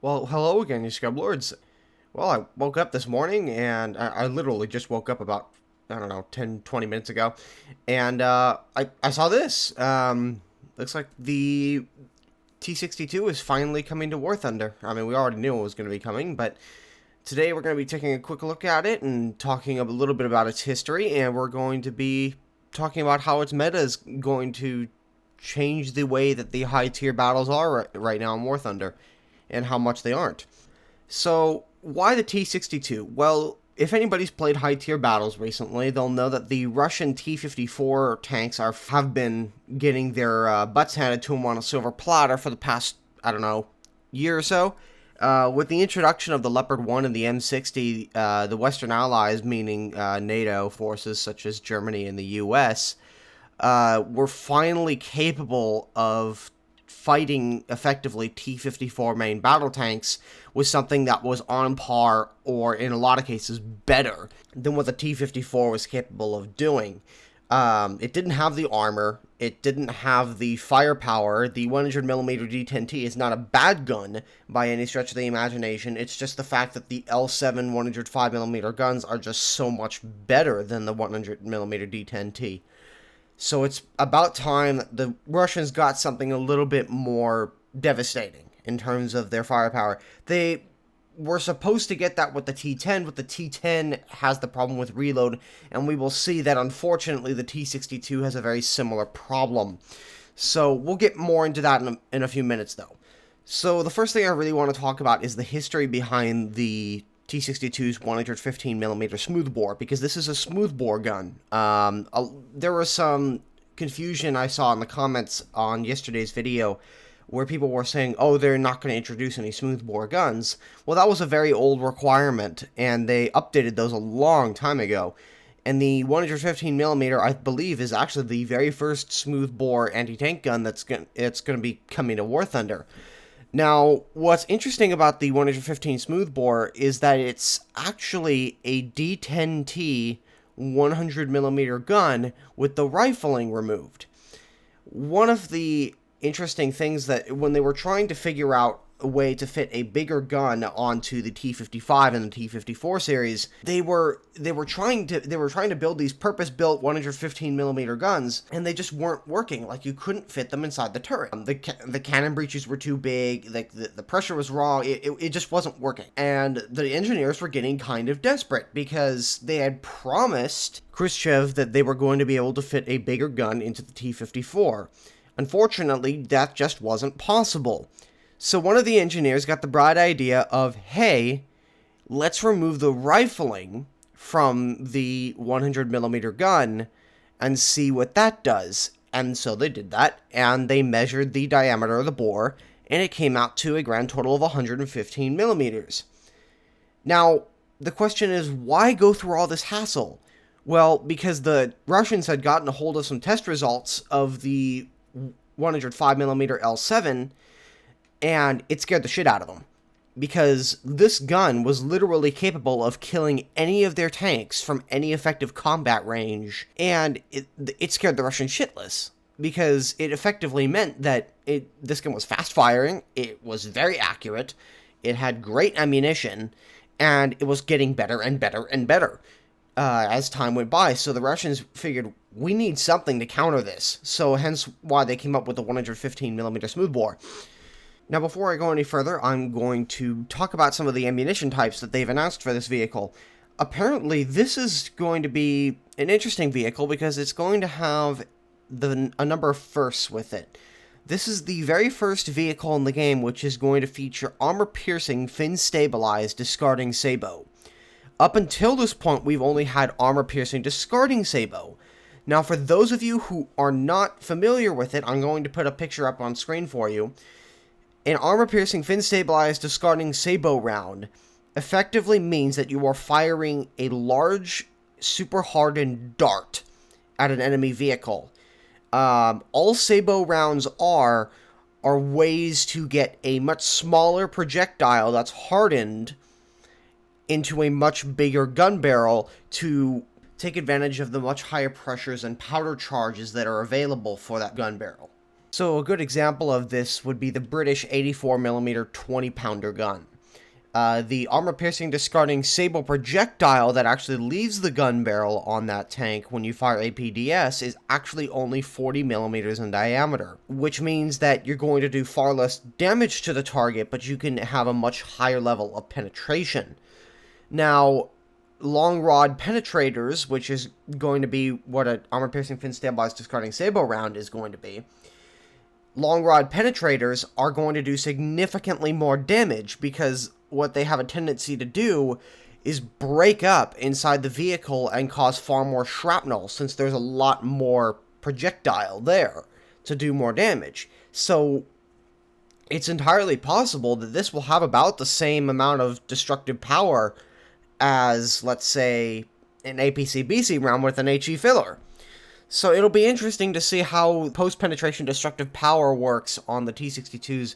Well, hello again, you scrub lords. Well, I woke up this morning, and I literally just woke up about, I don't know, 10, 20 minutes ago, and I saw this. Looks like the T-62 is finally coming to War Thunder. I mean, we already knew it was going to be coming, but today we're going to be taking a quick look at it and talking a little bit about its history, and we're going to be talking about how its meta is going to change the way that the high-tier battles are right now in War Thunder, and how much they aren't. So, why the T-62? Well, if anybody's played high-tier battles recently, they'll know that the Russian T-54 tanks have been getting their butts handed to them on a silver platter for the past, I don't know, year or so. With the introduction of the Leopard 1 and the M60, the Western Allies, meaning NATO forces such as Germany and the US, were finally capable of fighting effectively T-54 main battle tanks was something that was on par, or in a lot of cases better, than what the T-54 was capable of doing. It didn't have the armor, it didn't have the firepower. The 100mm D10T is not a bad gun by any stretch of the imagination. It's just the fact that the L7 105mm guns are just so much better than the 100mm D10T. So it's about time that the Russians got something a little bit more devastating in terms of their firepower. They were supposed to get that with the T-10, but the T-10 has the problem with reload, and we will see that unfortunately the T-62 has a very similar problem. So we'll get more into that in a few minutes though. So the first thing I really want to talk about is the history behind the T-62's 115mm smoothbore, because this is a smoothbore gun. There was some confusion I saw in the comments on yesterday's video where people were saying, oh, they're not going to introduce any smoothbore guns. Well, that was a very old requirement, and they updated those a long time ago. And the 115mm, I believe, is actually the very first smoothbore anti-tank gun that's going to be coming to War Thunder. Now, what's interesting about the 115 smoothbore is that it's actually a D10T 100mm gun with the rifling removed. One of the interesting things that when they were trying to figure out a way to fit a bigger gun onto the T-55 and the T-54 series, they were trying to build these purpose-built 115mm guns, and they just weren't working. Like, you couldn't fit them inside the turret. The cannon breeches were too big. The pressure was wrong. It just wasn't working, and the engineers were getting kind of desperate because they had promised Khrushchev that they were going to be able to fit a bigger gun into the T-54. Unfortunately, that just wasn't possible. So one of the engineers got the bright idea of, hey, let's remove the rifling from the 100mm gun and see what that does. And so they did that, and they measured the diameter of the bore, and it came out to a grand total of 115mm. Now, the question is, why go through all this hassle? Well, because the Russians had gotten a hold of some test results of the 105mm L7, and it scared the shit out of them, because this gun was literally capable of killing any of their tanks from any effective combat range, and it scared the Russians shitless, because it effectively meant that this gun was fast-firing, it was very accurate, it had great ammunition, and it was getting better and better and better as time went by. So the Russians figured, we need something to counter this, so hence why they came up with the 115mm smoothbore. Now, before I go any further, I'm going to talk about some of the ammunition types that they've announced for this vehicle. Apparently, this is going to be an interesting vehicle because it's going to have a number of firsts with it. This is the very first vehicle in the game which is going to feature armor-piercing, fin-stabilized discarding sabot. Up until this point, we've only had armor-piercing discarding sabot. Now, for those of you who are not familiar with it, I'm going to put a picture up on screen for you. An armor-piercing, fin-stabilized, discarding sabot round effectively means that you are firing a large, super-hardened dart at an enemy vehicle. All sabot rounds are ways to get a much smaller projectile that's hardened into a much bigger gun barrel to take advantage of the much higher pressures and powder charges that are available for that gun barrel. So a good example of this would be the British 84mm 20-pounder gun. The armor-piercing discarding sable projectile that actually leaves the gun barrel on that tank when you fire APDS is actually only 40mm in diameter, which means that you're going to do far less damage to the target, but you can have a much higher level of penetration. Now, long rod penetrators, which is going to be what an armor-piercing fin-stabilized discarding sable round is going to be, long rod penetrators are going to do significantly more damage because what they have a tendency to do is break up inside the vehicle and cause far more shrapnel, since there's a lot more projectile there to do more damage. So it's entirely possible that this will have about the same amount of destructive power as, let's say, an APC-BC round with an HE filler. So it'll be interesting to see how post-penetration destructive power works on the T-62's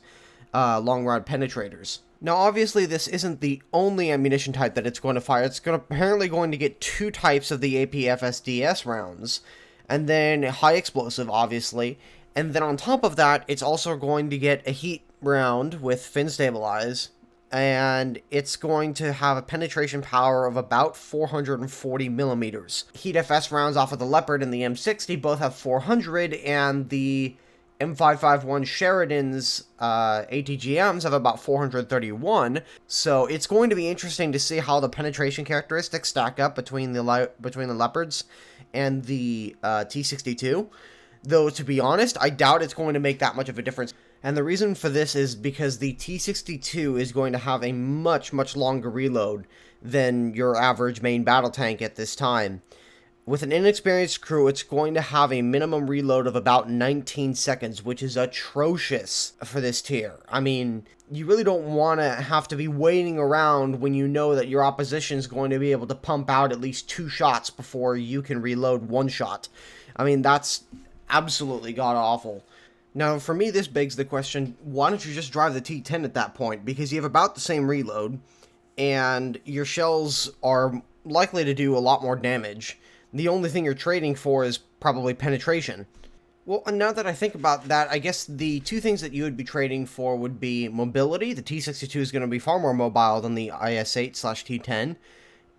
long rod penetrators. Now, obviously, this isn't the only ammunition type that it's going to fire. It's apparently going to get 2 types of the APFSDS rounds, and then high explosive, obviously, and then on top of that, it's also going to get a heat round with fin stabilize, and it's going to have a penetration power of about 440 millimeters. Heat FS rounds off of the Leopard and the M60 both have 400, and the M551 Sheridan's ATGMs have about 431, so it's going to be interesting to see how the penetration characteristics stack up between the Leopards and the T-62. Though, to be honest, I doubt it's going to make that much of a difference. And the reason for this is because the T-62 is going to have a much, much longer reload than your average main battle tank at this time. With an inexperienced crew, it's going to have a minimum reload of about 19 seconds, which is atrocious for this tier. I mean, you really don't want to have to be waiting around when you know that your opposition is going to be able to pump out at least 2 shots before you can reload 1 shot. I mean, that's absolutely god-awful. Now, for me, this begs the question, why don't you just drive the T-10 at that point? Because you have about the same reload, and your shells are likely to do a lot more damage. The only thing you're trading for is probably penetration. Well, and now that I think about that, I guess the 2 things that you would be trading for would be mobility. The T-62 is going to be far more mobile than the IS-8/T-10.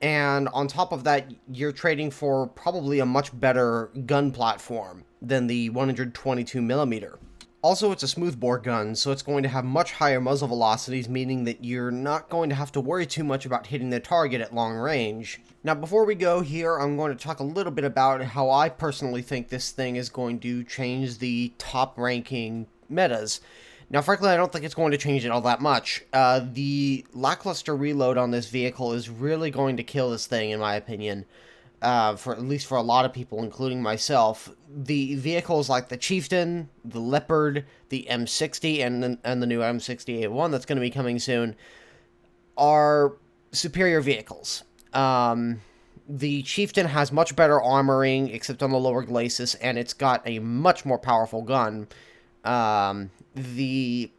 And on top of that, you're trading for probably a much better gun platform than the 122mm. Also, it's a smoothbore gun, so it's going to have much higher muzzle velocities, meaning that you're not going to have to worry too much about hitting the target at long range. Now, before we go here, I'm going to talk a little bit about how I personally think this thing is going to change the top-ranking metas. Now, frankly, I don't think it's going to change it all that much. The lackluster reload on this vehicle is really going to kill this thing, in my opinion. For at least for a lot of people, including myself. The vehicles like the Chieftain, the Leopard, the M60, and the new M60A1 that's going to be coming soon are superior vehicles. The Chieftain has much better armoring, except on the lower glacis, and it's got a much more powerful gun. The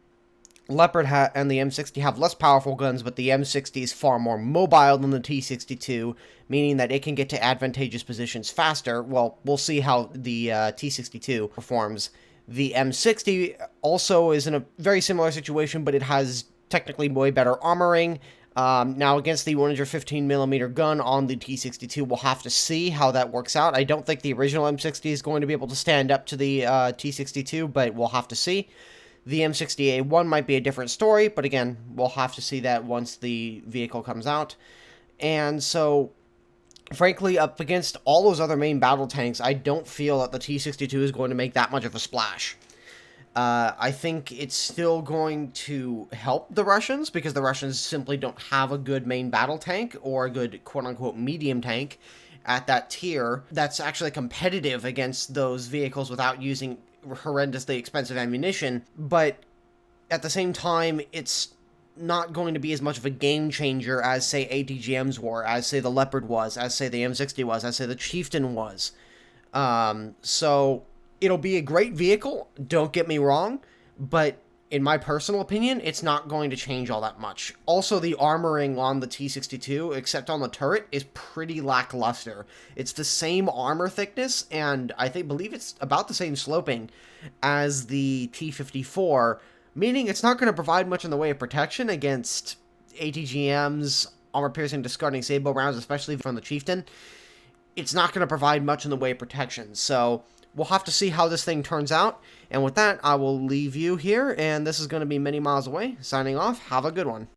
Leopard and the M60 have less powerful guns, but the M60 is far more mobile than the T-62, meaning that it can get to advantageous positions faster. Well, we'll see how the T-62 performs. The M60 also is in a very similar situation, but it has technically way better armoring. Now, against the 115mm gun on the T-62, we'll have to see how that works out. I don't think the original M60 is going to be able to stand up to the T-62, but we'll have to see. The M60A1 might be a different story, but again, we'll have to see that once the vehicle comes out. And so, frankly, up against all those other main battle tanks, I don't feel that the T-62 is going to make that much of a splash. I think it's still going to help the Russians, because the Russians simply don't have a good main battle tank, or a good quote-unquote medium tank at that tier that's actually competitive against those vehicles without using horrendously expensive ammunition, but at the same time, it's not going to be as much of a game changer as, say, ATGMs were, as, say, the Leopard was, as, say, the M60 was, as, say, the Chieftain was. So, it'll be a great vehicle, don't get me wrong, but in my personal opinion, it's not going to change all that much. Also, the armoring on the T-62, except on the turret, is pretty lackluster. It's the same armor thickness, and believe it's about the same sloping as the T-54, meaning it's not going to provide much in the way of protection against ATGMs, armor-piercing discarding sable rounds, especially from the Chieftain. It's not going to provide much in the way of protection, so we'll have to see how this thing turns out. And with that, I will leave you here, and this is going to be many miles away. Signing off. Have a good one.